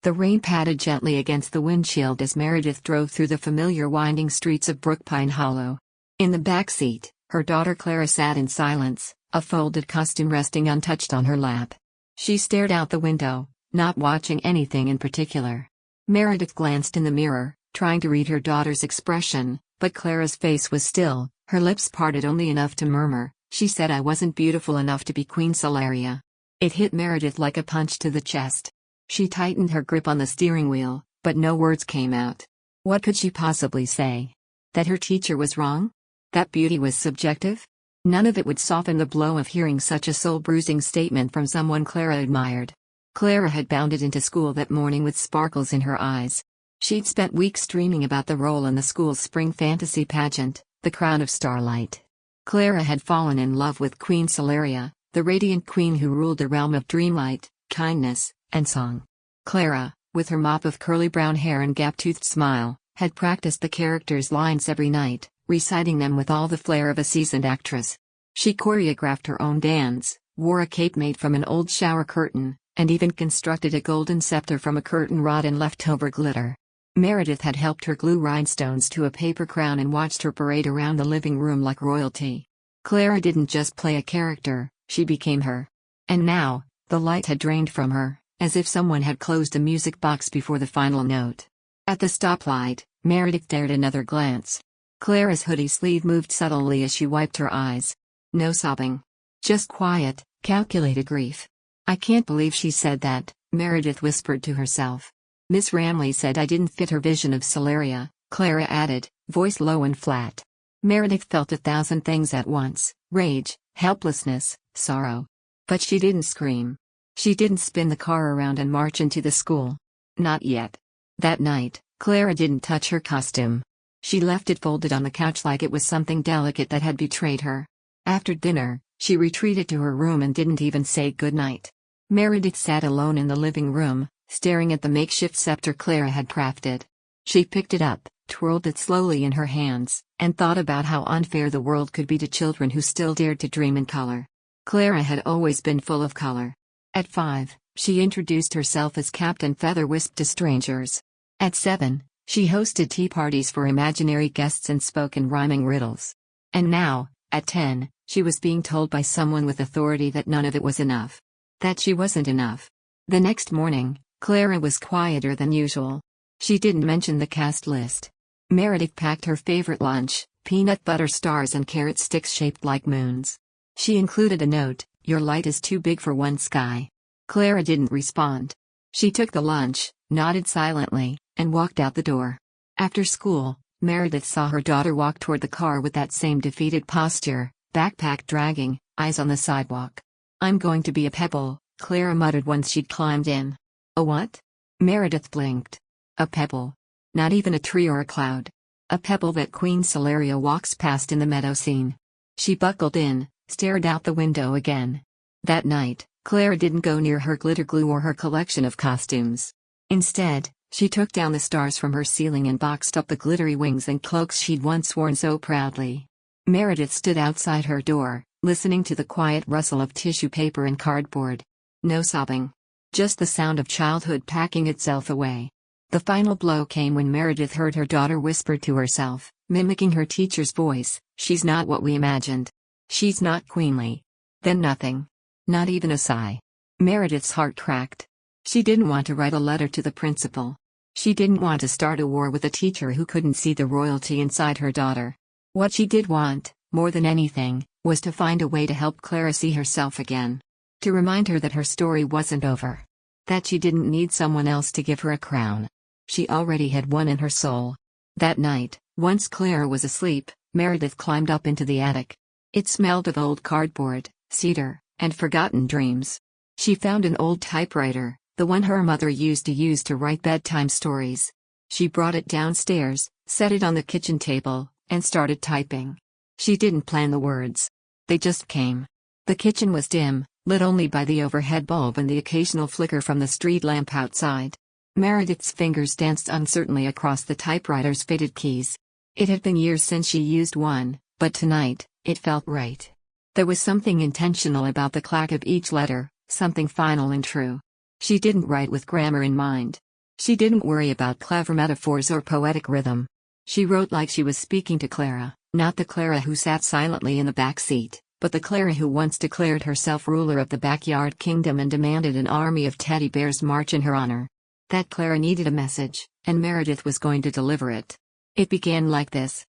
The rain patted gently against the windshield as Meredith drove through the familiar winding streets of Brookpine Hollow. In the back seat, her daughter Clara sat in silence, a folded costume resting untouched on her lap. She stared out the window, not watching anything in particular. Meredith glanced in the mirror, trying to read her daughter's expression, but Clara's face was still, her lips parted only enough to murmur, "She said I wasn't beautiful enough to be Queen Solaria." It hit Meredith like a punch to the chest. She tightened her grip on the steering wheel, but no words came out. What could she possibly say? That her teacher was wrong? That beauty was subjective? None of it would soften the blow of hearing such a soul-bruising statement from someone Clara admired. Clara had bounded into school that morning with sparkles in her eyes. She'd spent weeks dreaming about the role in the school's spring fantasy pageant, the Crown of Starlight. Clara had fallen in love with Queen Solaria, the radiant queen who ruled the realm of dreamlight, kindness, and song. Clara, with her mop of curly brown hair and gap-toothed smile, had practiced the characters' lines every night, reciting them with all the flair of a seasoned actress. She choreographed her own dance, wore a cape made from an old shower curtain, and even constructed a golden scepter from a curtain rod and leftover glitter. Meredith had helped her glue rhinestones to a paper crown and watched her parade around the living room like royalty. Clara didn't just play a character, she became her. And now, the light had drained from her, as if someone had closed a music box before the final note. At the stoplight, Meredith dared another glance. Clara's hoodie sleeve moved subtly as she wiped her eyes. No sobbing. Just quiet, calculated grief. "I can't believe she said that," Meredith whispered to herself. "Miss Ramley said I didn't fit her vision of Solaria," Clara added, voice low and flat. Meredith felt 1,000 things at once: rage, helplessness, sorrow. But she didn't scream. She didn't spin the car around and march into the school. Not yet. That night, Clara didn't touch her costume. She left it folded on the couch like it was something delicate that had betrayed her. After dinner, she retreated to her room and didn't even say goodnight. Meredith sat alone in the living room, staring at the makeshift scepter Clara had crafted. She picked it up, twirled it slowly in her hands, and thought about how unfair the world could be to children who still dared to dream in color. Clara had always been full of color. At 5, she introduced herself as Captain Featherwisp to strangers. At 7, she hosted tea parties for imaginary guests and spoke in rhyming riddles. And now, at 10, she was being told by someone with authority that none of it was enough. That she wasn't enough. The next morning, Clara was quieter than usual. She didn't mention the cast list. Meredith packed her favorite lunch, peanut butter stars and carrot sticks shaped like moons. She included a note, "Your light is too big for one sky." Clara didn't respond. She took the lunch, nodded silently, and walked out the door. After school, Meredith saw her daughter walk toward the car with that same defeated posture, backpack dragging, eyes on the sidewalk. "I'm going to be a pebble," Clara muttered once she'd climbed in. "A what?" Meredith blinked. "A pebble. Not even a tree or a cloud. A pebble that Queen Solaria walks past in the meadow scene." She buckled in, stared out the window again. That night, Clara didn't go near her glitter glue or her collection of costumes. Instead, she took down the stars from her ceiling and boxed up the glittery wings and cloaks she'd once worn so proudly. Meredith stood outside her door, listening to the quiet rustle of tissue paper and cardboard. No sobbing. Just the sound of childhood packing itself away. The final blow came when Meredith heard her daughter whisper to herself, mimicking her teacher's voice, "She's not what we imagined. She's not queenly." Then nothing. Not even a sigh. Meredith's heart cracked. She didn't want to write a letter to the principal. She didn't want to start a war with a teacher who couldn't see the royalty inside her daughter. What she did want, more than anything, was to find a way to help Clara see herself again. To remind her that her story wasn't over. That she didn't need someone else to give her a crown. She already had one in her soul. That night, once Clara was asleep, Meredith climbed up into the attic. It smelled of old cardboard, cedar, and forgotten dreams. She found an old typewriter, the one her mother used to write bedtime stories. She brought it downstairs, set it on the kitchen table, and started typing. She didn't plan the words. They just came. The kitchen was dim, lit only by the overhead bulb and the occasional flicker from the street lamp outside. Meredith's fingers danced uncertainly across the typewriter's faded keys. It had been years since she used one, but tonight, it felt right. There was something intentional about the clack of each letter, something final and true. She didn't write with grammar in mind. She didn't worry about clever metaphors or poetic rhythm. She wrote like she was speaking to Clara, not the Clara who sat silently in the back seat, but the Clara who once declared herself ruler of the backyard kingdom and demanded an army of teddy bears march in her honor. That Clara needed a message, and Meredith was going to deliver it. It began like this.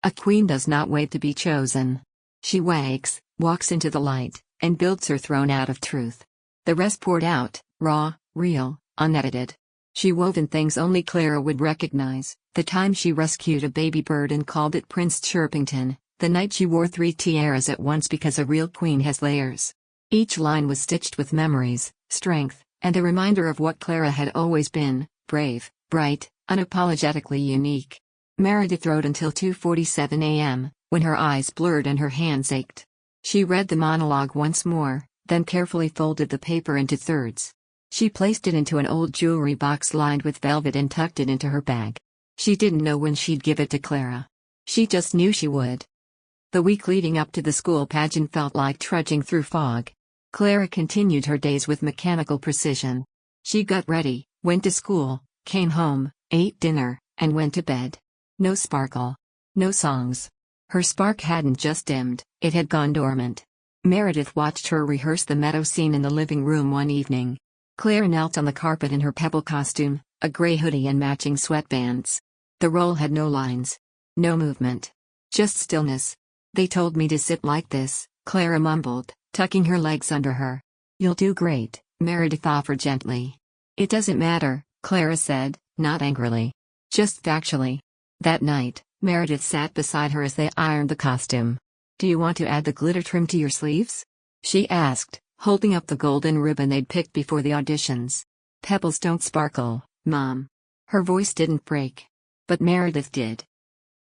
A queen does not wait to be chosen. She wakes, walks into the light, and builds her throne out of truth. The rest poured out, raw, real, unedited. She wove in things only Clara would recognize, the time she rescued a baby bird and called it Prince Chirpington, the night she wore 3 tiaras at once because a real queen has layers. Each line was stitched with memories, strength, and a reminder of what Clara had always been, brave, bright, unapologetically unique. Meredith wrote until 2:47 a.m., when her eyes blurred and her hands ached. She read the monologue once more, then carefully folded the paper into thirds. She placed it into an old jewelry box lined with velvet and tucked it into her bag. She didn't know when she'd give it to Clara. She just knew she would. The week leading up to the school pageant felt like trudging through fog. Clara continued her days with mechanical precision. She got ready, went to school, came home, ate dinner, and went to bed. No sparkle. No songs. Her spark hadn't just dimmed, it had gone dormant. Meredith watched her rehearse the meadow scene in the living room one evening. Clara knelt on the carpet in her Pebble costume, a gray hoodie and matching sweatbands. The role had no lines. No movement. Just stillness. They told me to sit like this, Clara mumbled, tucking her legs under her. You'll do great, Meredith offered gently. It doesn't matter, Clara said, not angrily. Just factually. That night, Meredith sat beside her as they ironed the costume. Do you want to add the glitter trim to your sleeves? She asked, holding up the golden ribbon they'd picked before the auditions. Pebbles don't sparkle, Mom. Her voice didn't break. But Meredith did.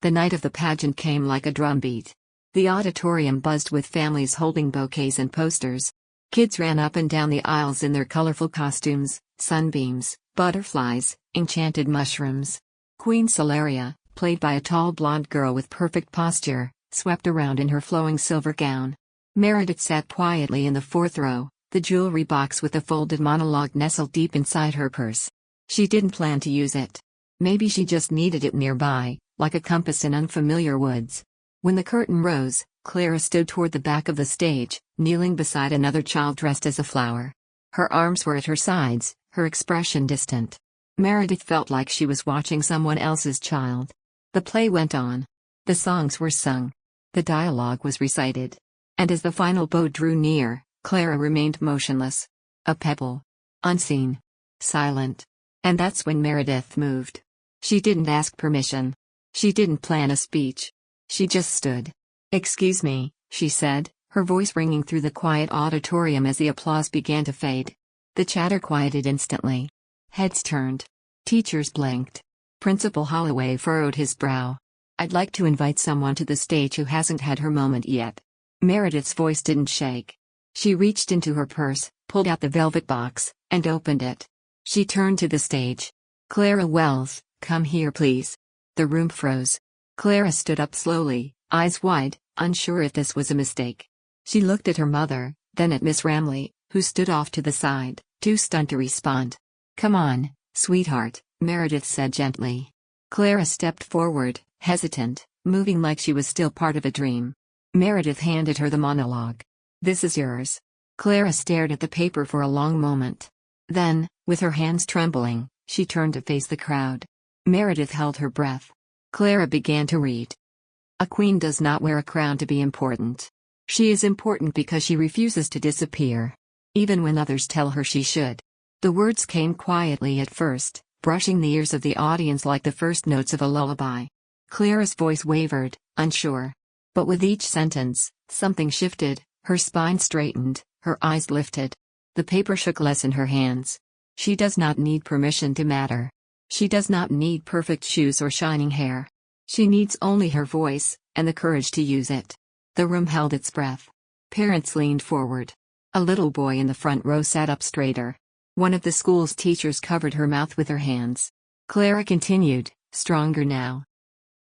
The night of the pageant came like a drumbeat. The auditorium buzzed with families holding bouquets and posters. Kids ran up and down the aisles in their colorful costumes, sunbeams, butterflies, enchanted mushrooms. Queen Solaria, played by a tall blonde girl with perfect posture, swept around in her flowing silver gown. Meredith sat quietly in the 4th row, the jewelry box with the folded monologue nestled deep inside her purse. She didn't plan to use it. Maybe she just needed it nearby, like a compass in unfamiliar woods. When the curtain rose, Clara stood toward the back of the stage, kneeling beside another child dressed as a flower. Her arms were at her sides, her expression distant. Meredith felt like she was watching someone else's child. The play went on. The songs were sung. The dialogue was recited. And as the final bow drew near, Clara remained motionless. A pebble. Unseen. Silent. And that's when Meredith moved. She didn't ask permission. She didn't plan a speech. She just stood. Excuse me, she said, her voice ringing through the quiet auditorium as the applause began to fade. The chatter quieted instantly. Heads turned. Teachers blinked. Principal Holloway furrowed his brow. I'd like to invite someone to the stage who hasn't had her moment yet. Meredith's voice didn't shake. She reached into her purse, pulled out the velvet box, and opened it. She turned to the stage. Clara Wells, come here please. The room froze. Clara stood up slowly, eyes wide, unsure if this was a mistake. She looked at her mother, then at Miss Ramley, who stood off to the side, too stunned to respond. Come on, sweetheart, Meredith said gently. Clara stepped forward, hesitant, moving like she was still part of a dream. Meredith handed her the monologue. This is yours. Clara stared at the paper for a long moment. Then, with her hands trembling, she turned to face the crowd. Meredith held her breath. Clara began to read. A queen does not wear a crown to be important. She is important because she refuses to disappear. Even when others tell her she should. The words came quietly at first, brushing the ears of the audience like the first notes of a lullaby. Clara's voice wavered, unsure. But with each sentence, something shifted, her spine straightened, her eyes lifted. The paper shook less in her hands. She does not need permission to matter. She does not need perfect shoes or shining hair. She needs only her voice, and the courage to use it. The room held its breath. Parents leaned forward. A little boy in the front row sat up straighter. One of the school's teachers covered her mouth with her hands. Clara continued, stronger now.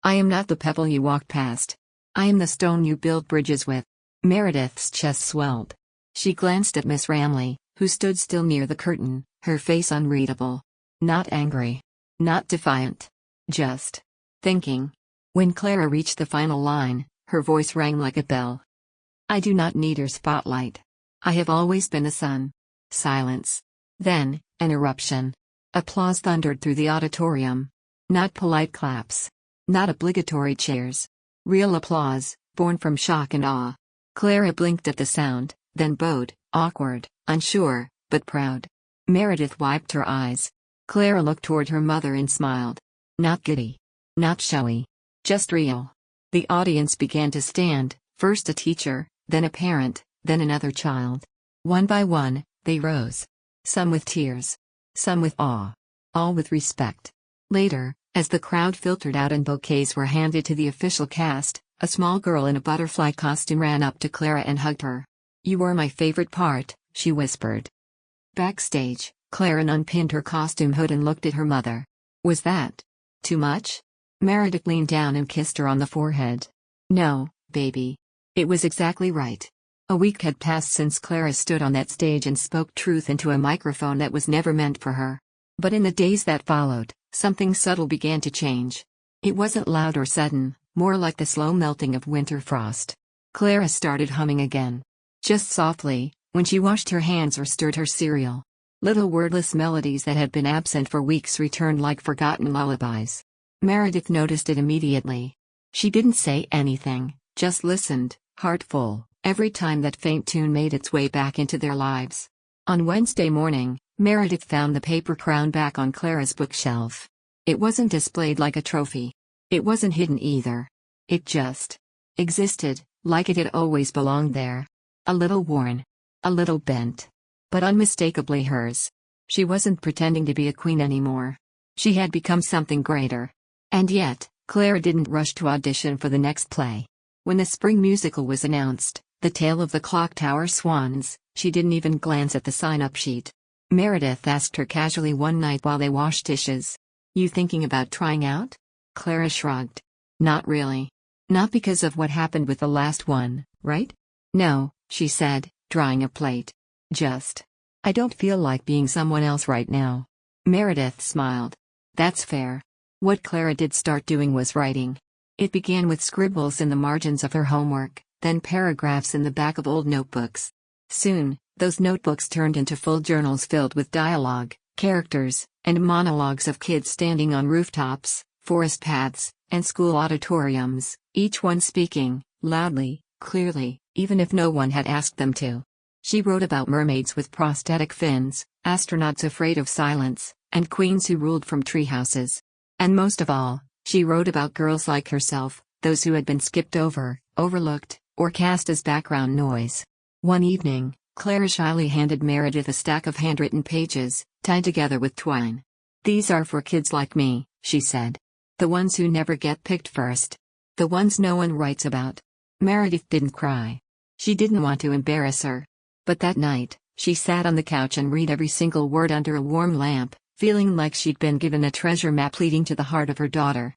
I am not the pebble you walked past. I am the stone you build bridges with. Meredith's chest swelled. She glanced at Miss Ramley, who stood still near the curtain, her face unreadable. Not angry. Not defiant. Just thinking. When Clara reached the final line, her voice rang like a bell. I do not need your spotlight. I have always been the sun. Silence. Then, an eruption. Applause thundered through the auditorium. Not polite claps. Not obligatory cheers. Real applause, born from shock and awe. Clara blinked at the sound, then bowed, awkward, unsure, but proud. Meredith wiped her eyes. Clara looked toward her mother and smiled. Not giddy. Not showy. Just real. The audience began to stand, first a teacher, then a parent, then another child. One by one, they rose. Some with tears. Some with awe. All with respect. Later, as the crowd filtered out and bouquets were handed to the official cast, a small girl in a butterfly costume ran up to Clara and hugged her. You were my favorite part, she whispered. Backstage, Clara unpinned her costume hood and looked at her mother. Was that too much? Meredith leaned down and kissed her on the forehead. No, baby. It was exactly right. A week had passed since Clara stood on that stage and spoke truth into a microphone that was never meant for her. But in the days that followed, something subtle began to change. It wasn't loud or sudden, more like the slow melting of winter frost. Clara started humming again. Just softly, when she washed her hands or stirred her cereal. Little wordless melodies that had been absent for weeks returned like forgotten lullabies. Meredith noticed it immediately. She didn't say anything, just listened, heart full, every time that faint tune made its way back into their lives. On Wednesday morning, Meredith found the paper crown back on Clara's bookshelf. It wasn't displayed like a trophy. It wasn't hidden either. It just existed, like it had always belonged there. A little worn. A little bent. But unmistakably hers. She wasn't pretending to be a queen anymore. She had become something greater. And yet, Clara didn't rush to audition for the next play. When the spring musical was announced, The Tale of the Clock Tower Swans, she didn't even glance at the sign-up sheet. Meredith asked her casually one night while they washed dishes. You thinking about trying out? Clara shrugged. Not really. Not because of what happened with the last one, right? No, she said, drying a plate. Just. I don't feel like being someone else right now. Meredith smiled. That's fair. What Clara did start doing was writing. It began with scribbles in the margins of her homework, then paragraphs in the back of old notebooks. Soon, those notebooks turned into full journals filled with dialogue, characters, and monologues of kids standing on rooftops, forest paths, and school auditoriums, each one speaking, loudly, clearly, even if no one had asked them to. She wrote about mermaids with prosthetic fins, astronauts afraid of silence, and queens who ruled from treehouses. And most of all, she wrote about girls like herself, those who had been skipped over, overlooked, or cast as background noise. One evening, Clara shyly handed Meredith a stack of handwritten pages, tied together with twine. These are for kids like me, she said. The ones who never get picked first. The ones no one writes about. Meredith didn't cry. She didn't want to embarrass her. But that night, she sat on the couch and read every single word under a warm lamp, feeling like she'd been given a treasure map leading to the heart of her daughter.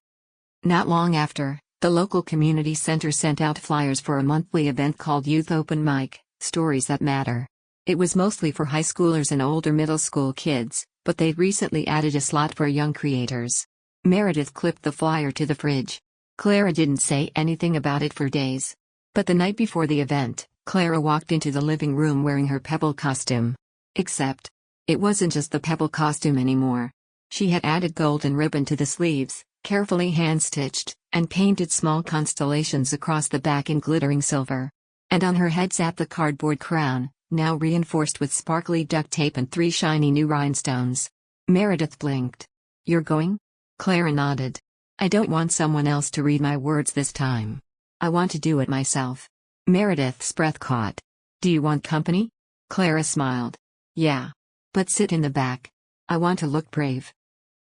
Not long after, the local community center sent out flyers for a monthly event called Youth Open Mic, Stories That Matter. It was mostly for high schoolers and older middle school kids, but they'd recently added a slot for young creators. Meredith clipped the flyer to the fridge. Clara didn't say anything about it for days. But the night before the event, Clara walked into the living room wearing her Pebble costume. Except, it wasn't just the Pebble costume anymore. She had added golden ribbon to the sleeves, carefully hand-stitched, and painted small constellations across the back in glittering silver. And on her head sat the cardboard crown, now reinforced with sparkly duct tape and 3 shiny new rhinestones. Meredith blinked. You're going? Clara nodded. I don't want someone else to read my words this time. I want to do it myself. Meredith's breath caught. Do you want company? Clara smiled. Yeah. But sit in the back. I want to look brave.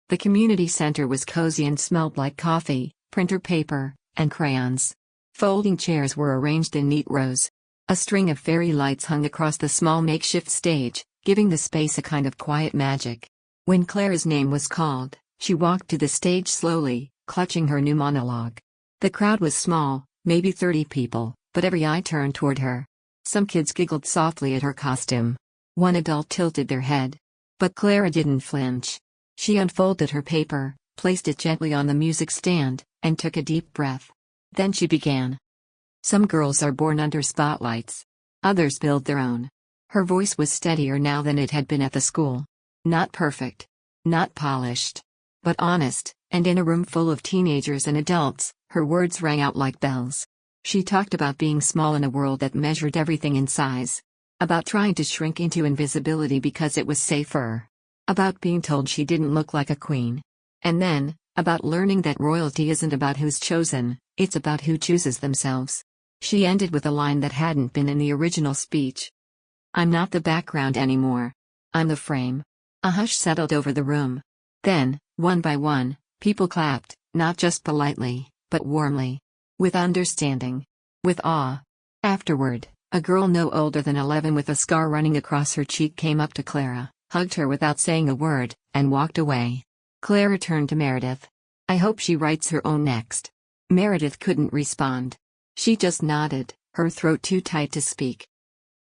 The community center was cozy and smelled like coffee, printer paper, and crayons. Folding chairs were arranged in neat rows. A string of fairy lights hung across the small makeshift stage, giving the space a kind of quiet magic. When Clara's name was called, she walked to the stage slowly, clutching her new monologue. The crowd was small, maybe 30 people, but every eye turned toward her. Some kids giggled softly at her costume. One adult tilted their head. But Clara didn't flinch. She unfolded her paper, placed it gently on the music stand, and took a deep breath. Then she began. Some girls are born under spotlights. Others build their own. Her voice was steadier now than it had been at the school. Not perfect. Not polished. But honest, and in a room full of teenagers and adults, her words rang out like bells. She talked about being small in a world that measured everything in size. About trying to shrink into invisibility because it was safer. About being told she didn't look like a queen. And then, about learning that royalty isn't about who's chosen, it's about who chooses themselves. She ended with a line that hadn't been in the original speech. I'm not the background anymore. I'm the frame. A hush settled over the room. Then, one by one, people clapped, not just politely, but warmly. With understanding. With awe. Afterward, a girl no older than 11 with a scar running across her cheek came up to Clara, hugged her without saying a word, and walked away. Clara turned to Meredith. I hope she writes her own next. Meredith couldn't respond. She just nodded, her throat too tight to speak.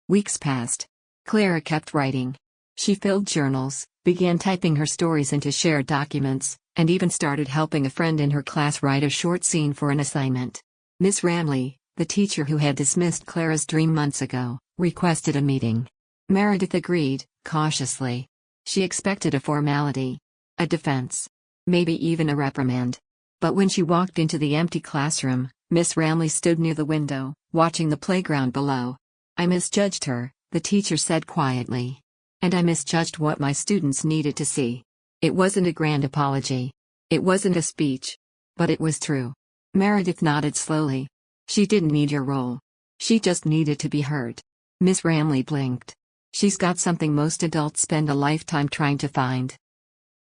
Weeks passed. Clara kept writing. She filled journals, began typing her stories into shared documents, and even started helping a friend in her class write a short scene for an assignment. Miss Ramley, the teacher who had dismissed Clara's dream months ago, requested a meeting. Meredith agreed, cautiously. She expected a formality. A defense. Maybe even a reprimand. But when she walked into the empty classroom, Miss Ramley stood near the window, watching the playground below. I misjudged her, the teacher said quietly. And I misjudged what my students needed to see. It wasn't a grand apology. It wasn't a speech. But it was true. Meredith nodded slowly. She didn't need your role. She just needed to be heard. Miss Ramley blinked. She's got something most adults spend a lifetime trying to find.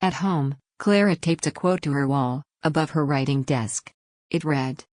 At home, Clara taped a quote to her wall, above her writing desk. It read,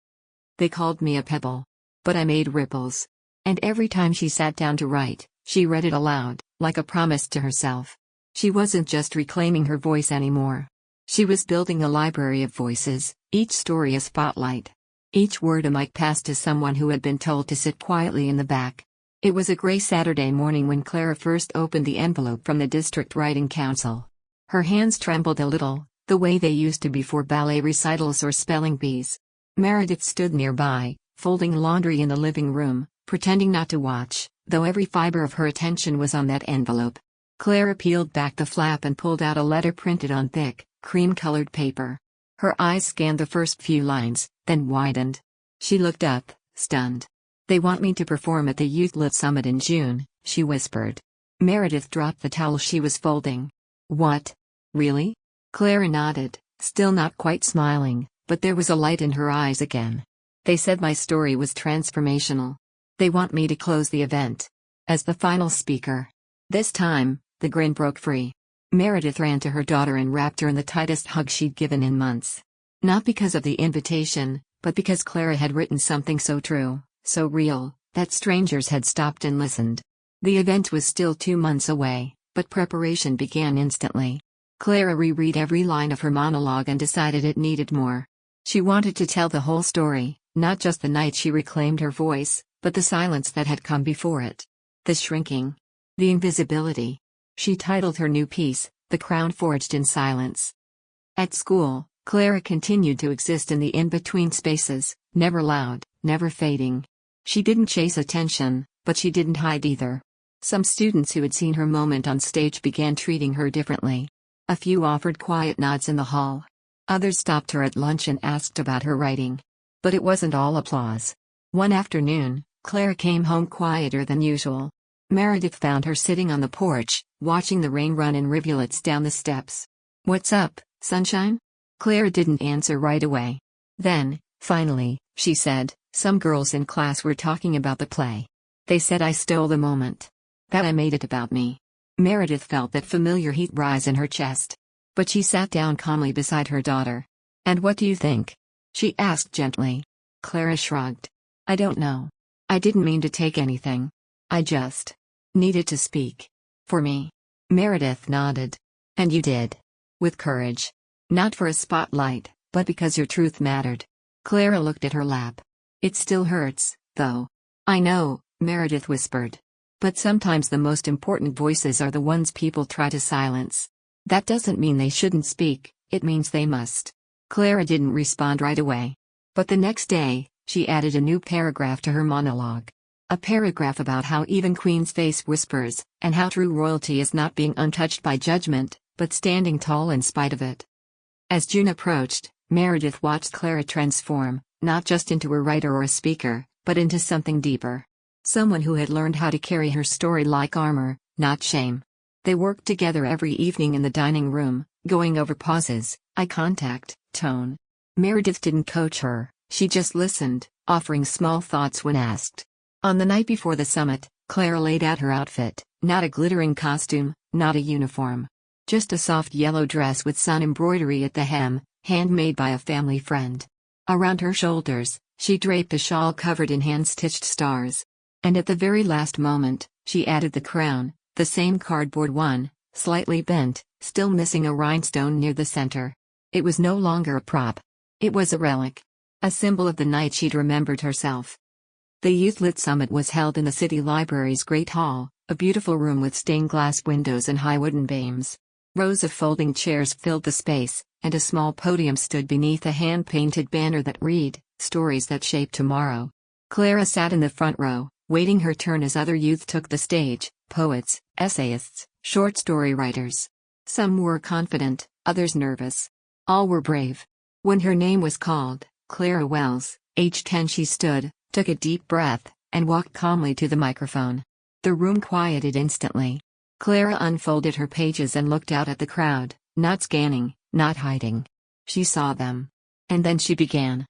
"They called me a pebble. But I made ripples." And every time she sat down to write, she read it aloud, like a promise to herself. She wasn't just reclaiming her voice anymore. She was building a library of voices, each story a spotlight. Each word a mic passed to someone who had been told to sit quietly in the back. It was a gray Saturday morning when Clara first opened the envelope from the District Writing Council. Her hands trembled a little, the way they used to before ballet recitals or spelling bees. Meredith stood nearby, folding laundry in the living room, pretending not to watch, though every fiber of her attention was on that envelope. Clara peeled back the flap and pulled out a letter printed on thick, cream-colored paper. Her eyes scanned the first few lines, then widened. She looked up, stunned. "They want me to perform at the Youth Lit Summit in June," she whispered. Meredith dropped the towel she was folding. "What? Really?" Clara nodded, still not quite smiling, but there was a light in her eyes again. "They said my story was transformational. They want me to close the event. As the final speaker." This time, the grin broke free. Meredith ran to her daughter and wrapped her in the tightest hug she'd given in months. Not because of the invitation, but because Clara had written something so true, so real, that strangers had stopped and listened. The event was still 2 months away, but preparation began instantly. Clara reread every line of her monologue and decided it needed more. She wanted to tell the whole story, not just the night she reclaimed her voice, but the silence that had come before it. The shrinking. The invisibility. She titled her new piece, "The Crown Forged in Silence." At school, Clara continued to exist in the in-between spaces, never loud, never fading. She didn't chase attention, but she didn't hide either. Some students who had seen her moment on stage began treating her differently. A few offered quiet nods in the hall. Others stopped her at lunch and asked about her writing. But it wasn't all applause. One afternoon, Clara came home quieter than usual. Meredith found her sitting on the porch, watching the rain run in rivulets down the steps. "What's up, sunshine?" Clara didn't answer right away. Then, finally, she said, "Some girls in class were talking about the play. They said I stole the moment. That I made it about me." Meredith felt that familiar heat rise in her chest. But she sat down calmly beside her daughter. "And what do you think?" she asked gently. Clara shrugged. "I don't know. I didn't mean to take anything. I just needed to speak. For me." Meredith nodded. "And you did. With courage. Not for a spotlight, but because your truth mattered." Clara looked at her lap. "It still hurts, though." "I know," Meredith whispered. "But sometimes the most important voices are the ones people try to silence." That doesn't mean they shouldn't speak, it means they must. Clara didn't respond right away. But the next day, she added a new paragraph to her monologue. A paragraph about how even Queen's face whispers, and how true royalty is not being untouched by judgment, but standing tall in spite of it. As June approached, Meredith watched Clara transform, not just into a writer or a speaker, but into something deeper. Someone who had learned how to carry her story like armor, not shame. They worked together every evening in the dining room, going over pauses, eye contact, tone. Meredith didn't coach her, she just listened, offering small thoughts when asked. On the night before the summit, Clara laid out her outfit, not a glittering costume, not a uniform. Just a soft yellow dress with sun embroidery at the hem, handmade by a family friend. Around her shoulders, she draped a shawl covered in hand-stitched stars. And at the very last moment, she added the crown, the same cardboard one, slightly bent, still missing a rhinestone near the center. It was no longer a prop. It was a relic. A symbol of the night she'd remembered herself. The youth-lit summit was held in the city library's Great Hall, a beautiful room with stained-glass windows and high wooden beams. Rows of folding chairs filled the space, and a small podium stood beneath a hand-painted banner that read, "Stories that Shape Tomorrow." Clara sat in the front row, waiting her turn as other youth took the stage, poets, essayists, short story writers. Some were confident, others nervous. All were brave. When her name was called, Clara Wells, age 10, she stood, took a deep breath, and walked calmly to the microphone. The room quieted instantly. Clara unfolded her pages and looked out at the crowd, not scanning, not hiding. She saw them. And then she began.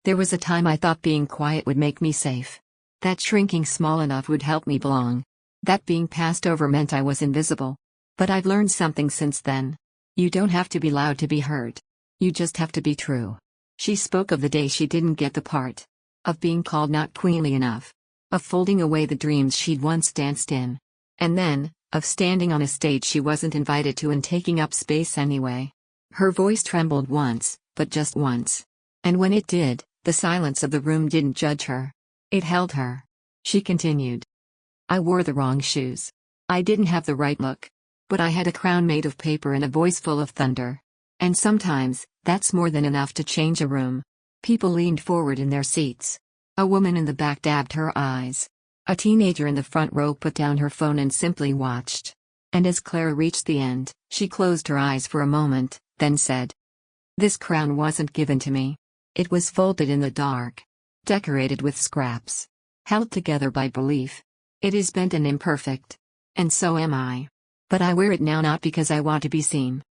There was a time I thought being quiet would make me safe. That shrinking small enough would help me belong. That being passed over meant I was invisible. But I've learned something since then. You don't have to be loud to be heard. You just have to be true. She spoke of the day she didn't get the part. Of being called not queenly enough. Of folding away the dreams she'd once danced in. And then, of standing on a stage she wasn't invited to and taking up space anyway. Her voice trembled once, but just once. And when it did, the silence of the room didn't judge her. It held her. She continued. I wore the wrong shoes. I didn't have the right look. But I had a crown made of paper and a voice full of thunder. And sometimes, that's more than enough to change a room. People leaned forward in their seats. A woman in the back dabbed her eyes. A teenager in the front row put down her phone and simply watched. And as Clara reached the end, she closed her eyes for a moment, then said, This crown wasn't given to me. It was folded in the dark. Decorated with scraps. Held together by belief. It is bent and imperfect. And so am I. But I wear it now not because I want to be seen.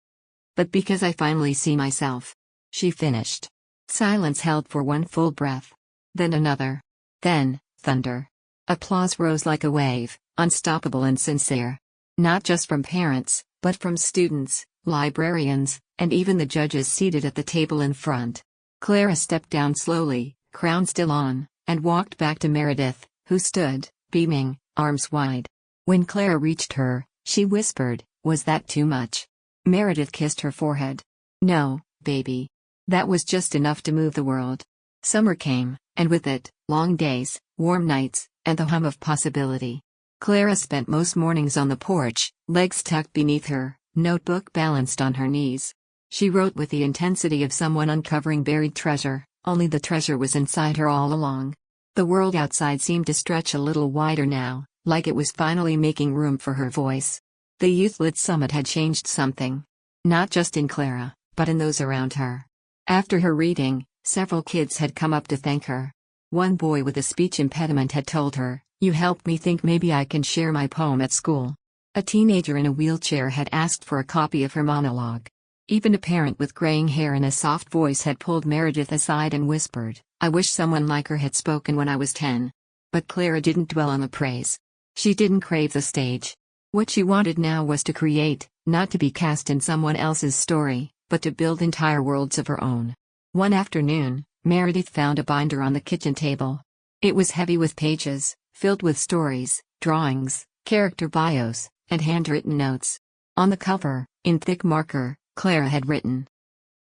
But because I finally see myself. She finished. Silence held for one full breath. Then another. Then, thunder. Applause rose like a wave, unstoppable and sincere. Not just from parents, but from students, librarians, and even the judges seated at the table in front. Clara stepped down slowly, crown still on, and walked back to Meredith, who stood, beaming, arms wide. When Clara reached her, she whispered, Was that too much? Meredith kissed her forehead. No, baby. That was just enough to move the world. Summer came, and with it, long days, warm nights, and the hum of possibility. Clara spent most mornings on the porch, legs tucked beneath her, notebook balanced on her knees. She wrote with the intensity of someone uncovering buried treasure, only the treasure was inside her all along. The world outside seemed to stretch a little wider now, like it was finally making room for her voice. The youth-lit summit had changed something. Not just in Clara, but in those around her. After her reading, several kids had come up to thank her. One boy with a speech impediment had told her, You helped me think maybe I can share my poem at school. A teenager in a wheelchair had asked for a copy of her monologue. Even a parent with graying hair and a soft voice had pulled Meredith aside and whispered, I wish someone like her had spoken when I was 10. But Clara didn't dwell on the praise. She didn't crave the stage. What she wanted now was to create, not to be cast in someone else's story, but to build entire worlds of her own. One afternoon, Meredith found a binder on the kitchen table. It was heavy with pages, filled with stories, drawings, character bios, and handwritten notes. On the cover, in thick marker, Clara had written,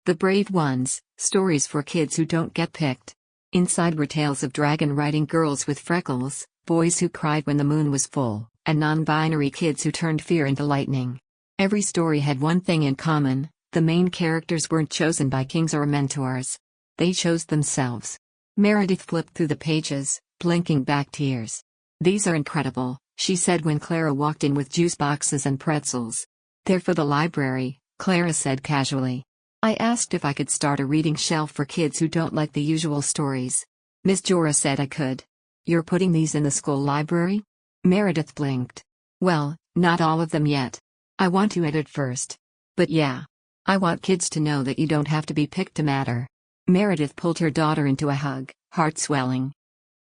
The Brave Ones, Stories for Kids Who Don't Get Picked. Inside were tales of dragon-riding girls with freckles, boys who cried when the moon was full, and non-binary kids who turned fear into lightning. Every story had one thing in common: the main characters weren't chosen by kings or mentors. They chose themselves. Meredith flipped through the pages, blinking back tears. "These are incredible," she said when Clara walked in with juice boxes and pretzels. "They're for the library," Clara said casually. "I asked if I could start a reading shelf for kids who don't like the usual stories. Miss Jorah said I could." "You're putting these in the school library?" Meredith blinked. "Well, not all of them yet. I want to edit first. But yeah. I want kids to know that you don't have to be picked to matter." Meredith pulled her daughter into a hug, heart swelling.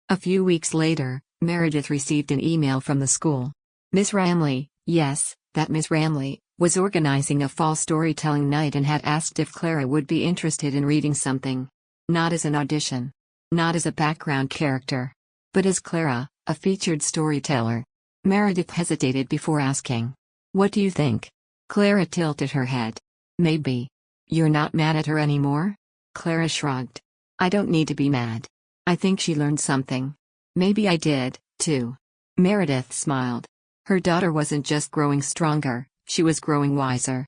A few weeks later, Meredith received an email from the school. Miss Ramley, yes, that Miss Ramley, was organizing a fall storytelling night and had asked if Clara would be interested in reading something. Not as an audition. Not as a background character. But as Clara, a featured storyteller. Meredith hesitated before asking. "What do you think?" Clara tilted her head. "Maybe. You're not mad at her anymore?" Clara shrugged. "I don't need to be mad. I think she learned something. Maybe I did, too." Meredith smiled. Her daughter wasn't just growing stronger, she was growing wiser.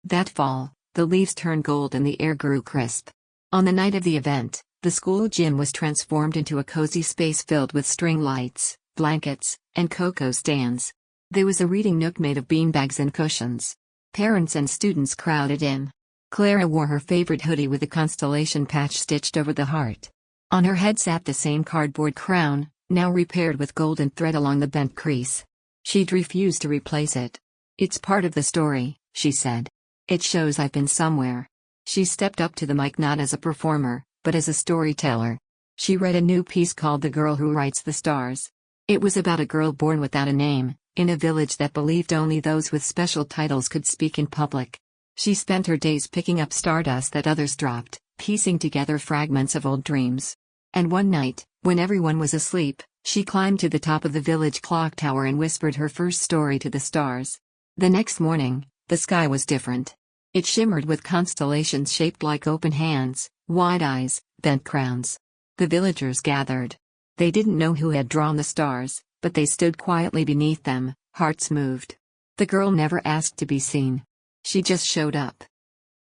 That fall, the leaves turned gold and the air grew crisp. On the night of the event, the school gym was transformed into a cozy space filled with string lights, blankets, and cocoa stands. There was a reading nook made of beanbags and cushions. Parents and students crowded in. Clara wore her favorite hoodie with a constellation patch stitched over the heart. On her head sat the same cardboard crown, now repaired with golden thread along the bent crease. She'd refused to replace it. "It's part of the story," she said. "It shows I've been somewhere." She stepped up to the mic not as a performer, but as a storyteller. She read a new piece called The Girl Who Writes the Stars. It was about a girl born without a name, in a village that believed only those with special titles could speak in public. She spent her days picking up stardust that others dropped, piecing together fragments of old dreams. And one night, when everyone was asleep, she climbed to the top of the village clock tower and whispered her first story to the stars. The next morning, the sky was different. It shimmered with constellations shaped like open hands, wide eyes, bent crowns. The villagers gathered. They didn't know who had drawn the stars, but they stood quietly beneath them, hearts moved. The girl never asked to be seen. She just showed up.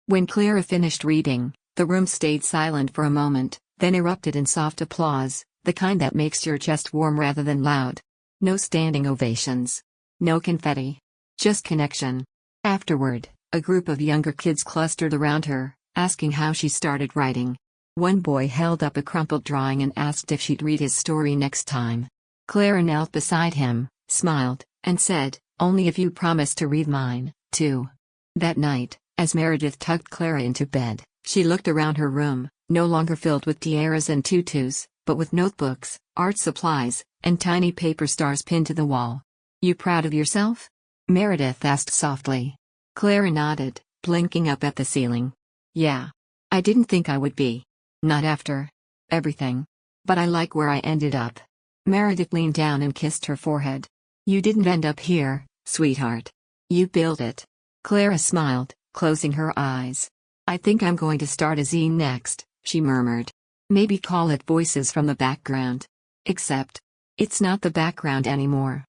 When Clara finished reading, the room stayed silent for a moment, then erupted in soft applause, the kind that makes your chest warm rather than loud. No standing ovations. No confetti. Just connection. Afterward, a group of younger kids clustered around her, asking how she started writing. One boy held up a crumpled drawing and asked if she'd read his story next time. Clara knelt beside him, smiled, and said, "Only if you promise to read mine, too." That night, as Meredith tucked Clara into bed, she looked around her room, no longer filled with tiaras and tutus, but with notebooks, art supplies, and tiny paper stars pinned to the wall. "You proud of yourself?" Meredith asked softly. Clara nodded, blinking up at the ceiling. "Yeah. I didn't think I would be. Not after everything. But I like where I ended up." Meredith leaned down and kissed her forehead. "You didn't end up here, sweetheart. You built it." Clara smiled, closing her eyes. "I think I'm going to start a zine next," she murmured. "Maybe call it Voices from the Background. Except, it's not the background anymore."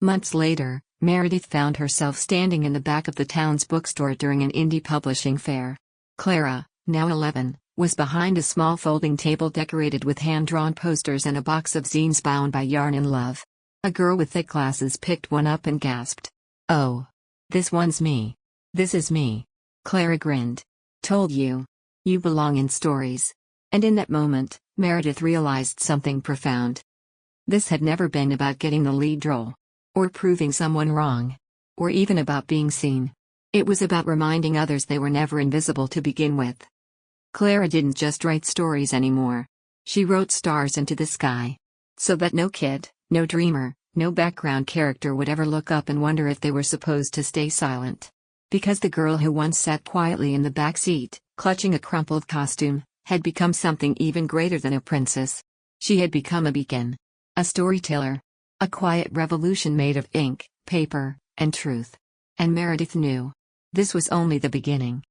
Months later, Meredith found herself standing in the back of the town's bookstore during an indie publishing fair. Clara, now 11, was behind a small folding table decorated with hand-drawn posters and a box of zines bound by Yarn and Love. A girl with thick glasses picked one up and gasped. "Oh. This one's me. This is me." Clara grinned. "Told you. You belong in stories." And in that moment, Meredith realized something profound. This had never been about getting the lead role. Or proving someone wrong. Or even about being seen. It was about reminding others they were never invisible to begin with. Clara didn't just write stories anymore. She wrote stars into the sky. So that no kid, no dreamer, no background character would ever look up and wonder if they were supposed to stay silent. Because the girl who once sat quietly in the back seat, clutching a crumpled costume, had become something even greater than a princess. She had become a beacon. A storyteller. A quiet revolution made of ink, paper, and truth. And Meredith knew. This was only the beginning.